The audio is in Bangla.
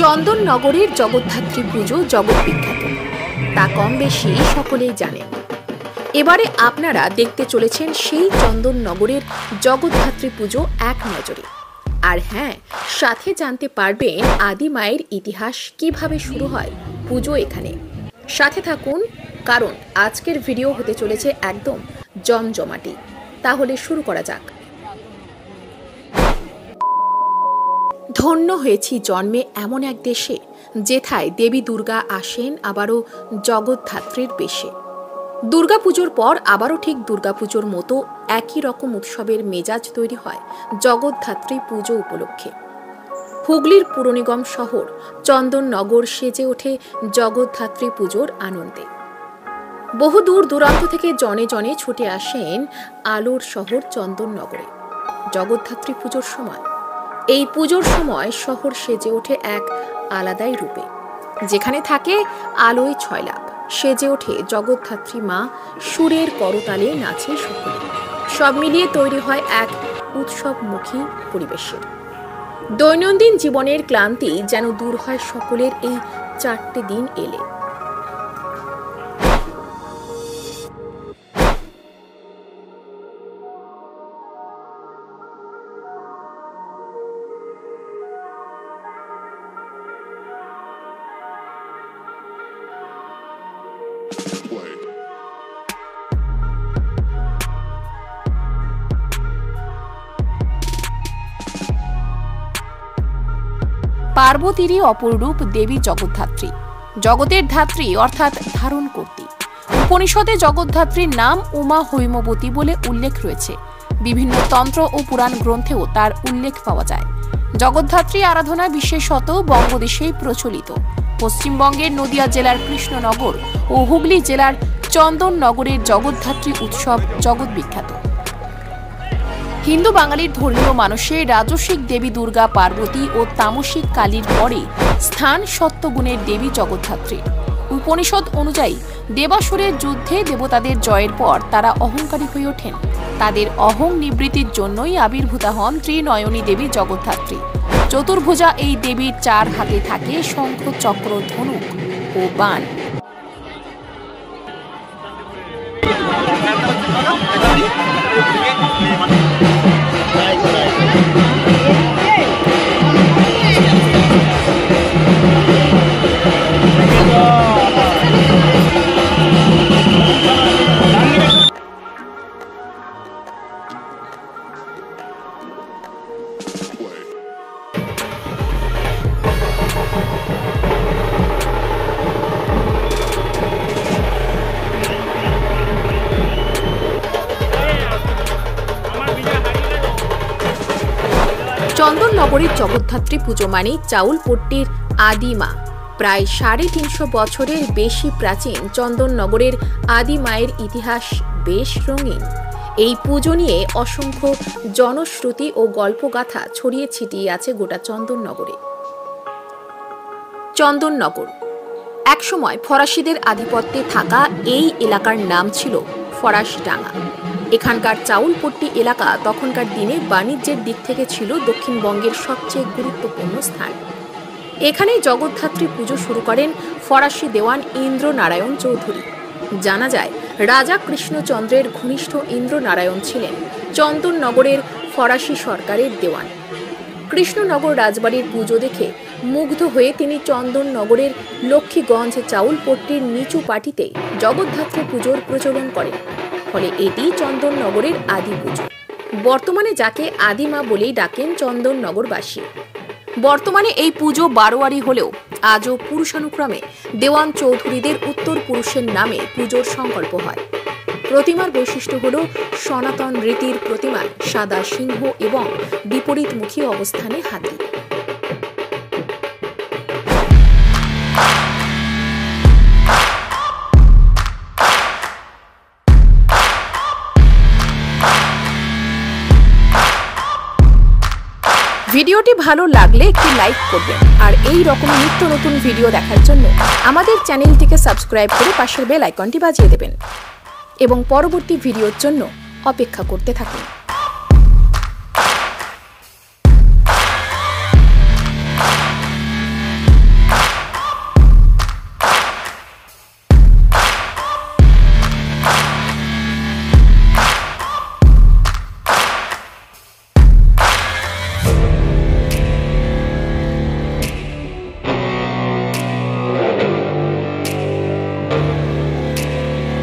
চন্দননগরের জগদ্ধাত্রী পুজো জগৎ বিখ্যাত, তা কম বেশি সকলেই জানেন। এবারে আপনারা দেখতে চলেছেন সেই চন্দননগরের জগদ্ধাত্রী পুজো এক নজরে। আর হ্যাঁ, সাথে জানতে পারবেন আদি মায়ের ইতিহাস, কিভাবে শুরু হয় পুজো এখানে। সাথে থাকুন, কারণ আজকের ভিডিও হতে চলেছে একদম জমজমাটি। তাহলে শুরু করা যাক। ধন্য হয়েছি জন্মে এমন এক দেশে, যেথায় দেবী দুর্গা আসেন আবারও জগদ্ধাত্রীর বেশে। দুর্গাপুজোর পর আবারও ঠিক দুর্গাপুজোর মতো একই রকম উৎসবের মেজাজ তৈরি হয় জগদ্ধাত্রী পুজো উপলক্ষে। হুগলির পুরনিগম শহর চন্দননগর সেজে ওঠে জগদ্ধাত্রী পুজোর আনন্দে। বহু দূর দূরান্ত থেকে জনে জনে ছুটে আসেন আলোর শহর চন্দননগরে জগদ্ধাত্রী পুজোর সময়। এই পুজোর সময় শহর সেজে ওঠে এক আলাদাই রূপে, যেখানে থাকে আলোয় ছয়লাভ। সেজে ওঠে জগদ্ধাত্রী মা, সুরের করতালে নাচে সকলে। সব মিলিয়ে তৈরি হয় এক উৎসবমুখী পরিবেশের। দৈনন্দিন জীবনের ক্লান্তি যেন দূর হয় সকলের এই 4টে দিন এলে। পার্বতীরই অপরূপ দেবী জগদ্ধাত্রী, জগতের ধাত্রী অর্থাৎ ধারণ কর্ত্রী। উপনিষদে জগদ্ধাত্রীর নাম উমা হৈমবতী বলে উল্লেখ রয়েছে। বিভিন্ন তন্ত্র ও পুরাণ গ্রন্থেও তার উল্লেখ পাওয়া যায়। জগদ্ধাত্রী আরাধনা বিশেষত বঙ্গদেশেই প্রচলিত। পশ্চিমবঙ্গের নদিয়া জেলার কৃষ্ণনগর ও হুগলি জেলার চন্দননগরের জগদ্ধাত্রী উৎসব জগৎ বিখ্যাত। হিন্দু বাঙালির ধর্মীয় মানুষের রাজসিক দেবী দুর্গা পার্বতী ও তামসিক কালীর পরে স্থান সত্যগুণের দেবী জগদ্ধাত্রী। উপনিষদ অনুযায়ী দেবাসুরের যুদ্ধে দেবতাদের জয়ের পর তারা অহংকারী হয়ে ওঠেন। তাদের অহং নিবৃত্তির জন্যই আবির্ভূতা হন ত্রিনয়নী দেবী জগদ্ধাত্রী। চতুর্ভুজা এই দেবীর 4 হাতে থাকে শঙ্খ, চক্র, ধনুক ও বাণ। চন্দননগরের জগদ্ধাত্রী পুজো মানে চাউলপট্টির আদি মা। প্রায় 350 বছরের বেশি প্রাচীন চন্দননগরের আদি মায়ের ইতিহাস বেশ রঙিন। এই পুজো নিয়ে অসংখ্য জনশ্রুতি ও গল্পগাথা ছড়িয়ে ছিটিয়ে আছে গোটা চন্দননগরে। চন্দননগর একসময় ফরাসিদের আধিপত্যে থাকা এই এলাকার নাম ছিল ফরাসডাঙ্গা। এখানকার চাউলপট্টি এলাকা তখনকার দিনে বাণিজ্যের দিক থেকে ছিল দক্ষিণবঙ্গের সবচেয়ে গুরুত্বপূর্ণ স্থান। এখানে জগদ্ধাত্রী পুজো শুরু করেন ফরাসি দেওয়ান ইন্দ্রনারায়ণ চৌধুরী। জানা যায় রাজা কৃষ্ণচন্দ্রের ঘনিষ্ঠ ইন্দ্রনারায়ণ ছিলেন চন্দননগরের ফরাসি সরকারের দেওয়ান। কৃষ্ণনগর রাজবাড়ির পুজো দেখে মুগ্ধ হয়ে তিনি চন্দননগরের লক্ষ্মীগঞ্জ চাউলপট্টির নিচু পাটিতে জগদ্ধাত্রী পুজোর প্রচলন করেন। ফলে এটি চন্দননগরের আদি পুজো। বর্তমানে যাকে আদিমা বলেই ডাকেন চন্দননগরবাসী। বর্তমানে এই পুজো বারোয়ারি হলেও আজও পুরুষানুক্রমে দেওয়ান চৌধুরীদের উত্তর পুরুষের নামে পুজোর সংকল্প হয়। প্রতিমার বৈশিষ্ট্য হল সনাতন রীতির প্রতিমায় সাদা সিংহ এবং বিপরীতমুখী অবস্থানে হাতি। ভিডিওটি ভালো লাগলে একটি লাইক করবেন, আর এই রকম নিত্য নতুন ভিডিও দেখার জন্য আমাদের চ্যানেলটিকে সাবস্ক্রাইব করে পাশের বেল আইকনটি বাজিয়ে দেবেন এবং পরবর্তী ভিডিওর জন্য অপেক্ষা করতে থাকুন।